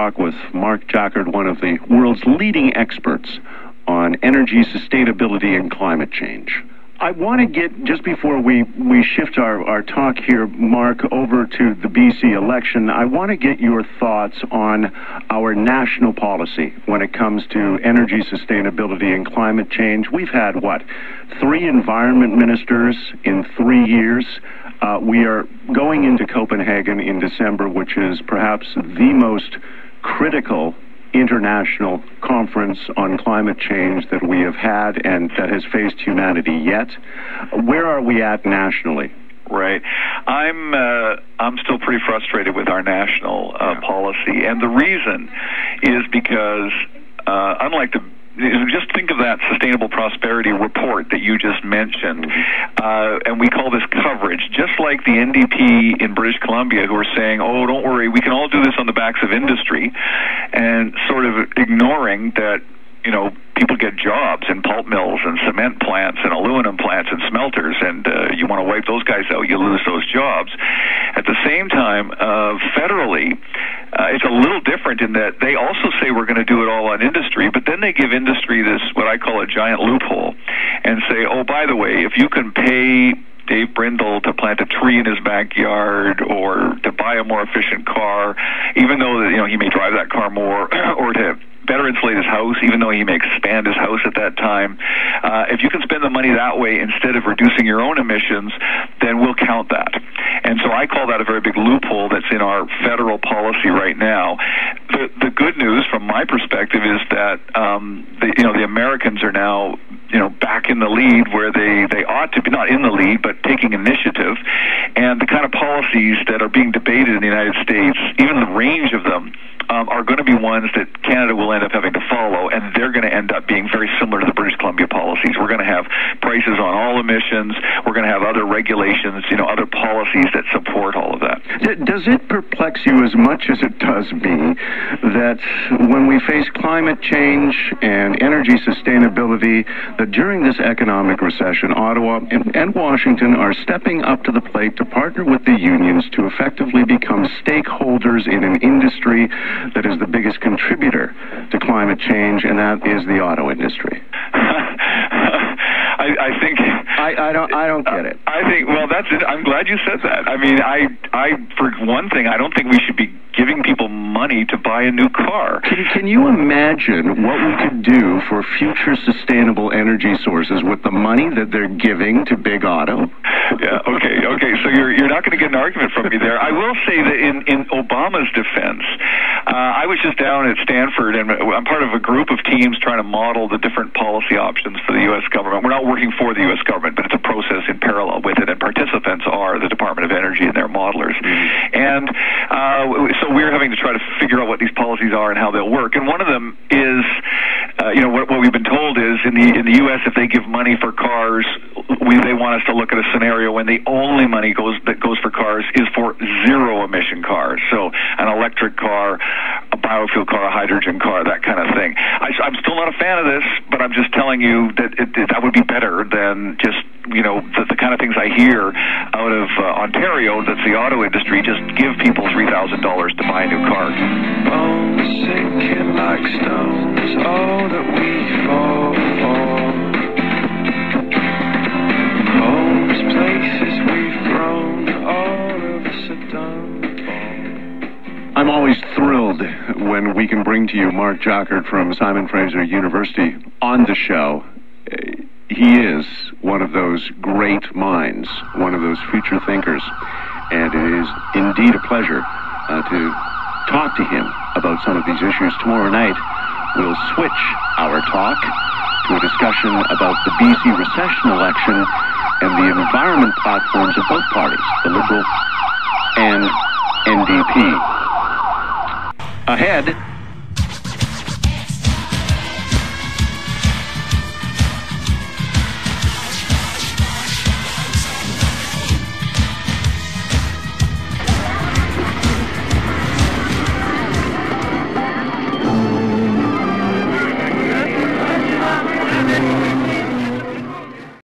talk with Mark Jackard, one of the world's leading experts on energy sustainability and climate change. I want to get, just before we shift our talk here, Mark, over to the BC election, I want to get your thoughts on our national policy when it comes to energy sustainability and climate change. We've had, 3 environment ministers in 3 years. We are going into Copenhagen in December, which is perhaps the most critical international conference on climate change that we have had and that has faced humanity yet. Where are we at nationally? Right. I'm still pretty frustrated with our national policy, and the reason is because unlike just think of that sustainable prosperity report that you just mentioned, and we call this coverage, just like the NDP in British Columbia who are saying, oh, don't worry, we can all do this on the backs of industry, and sort of ignoring that, people get jobs in pulp mills and cement plants and aluminum plants and smelters, and you want to wipe those guys out, you lose those jobs. At the same time, federally, it's a little different in that they also say we're going to do it all on industry, but then they give industry this, what I call a giant loophole, and say, oh, by the way, if you can pay Dave Brindle to plant a tree in his backyard or to buy a more efficient car, even though he may drive that car more, or to better insulate his house, even though he may expand his house at that time. If you can spend the money that way instead of reducing your own emissions, then we'll count that. And so I call that a very big loophole that's in our federal policy right now. The good news from my perspective is that the Americans are now back in the lead where they ought to be, not in the lead, but taking initiative. And the kind of policies that are being debated in the United States, even the range of them, are going to be ones that Canada will end up having to follow, and they're going to end up being very similar to the British Columbia policies. We're going to have prices on all emissions. We're going to have other regulations, other policies that support all of that. Does it perplex you as much as it does me that when we face climate change and energy sustainability, that during this economic recession, Ottawa and Washington are stepping up to the plate to partner with the unions to effectively become stakeholders in an industry that is the biggest contributor to climate change, and that is the auto industry? I think I don't get it. I think, well, that's it. I'm glad you said that. I mean, I for one thing, I don't think we should be giving people money to buy a new car. Can you imagine what we could do for future sustainable energy sources with the money that they're giving to big auto? Yeah, okay. So you're not going to get an argument from me there. I will say that in Obama's defense, I was just down at Stanford, and I'm part of a group of teams trying to model the different policy options for the U.S. government. We're not working for the U.S. government, but it's a process in parallel with it, and participants are the Department of Energy and their modelers. And so we're having to try to figure out what these policies are and how they'll work. And one of them is, what we've been told is in the U.S., if they give money for cars, they want us to look at a scenario when the only money that goes for cars is for zero-emission cars. So an electric car, a biofuel car, a hydrogen car, that kind of thing. I'm still not a fan of this, but I'm just telling you that that would be better than just, the kind of things I hear out of Ontario, that's the auto industry, just give people $3,000 to buy a new car. Bones sinking like stones, all that we fall for. Homes, places we've grown, all of us are done for. I'm always thrilled when we can bring to you Mark Jackard from Simon Fraser University on the show. He is one of those great minds, one of those future thinkers, and it is indeed a pleasure to talk to him about some of these issues. Tomorrow night, we'll switch our talk to a discussion about the BC recession election and the environment platforms of both parties, the Liberal and NDP. Ahead,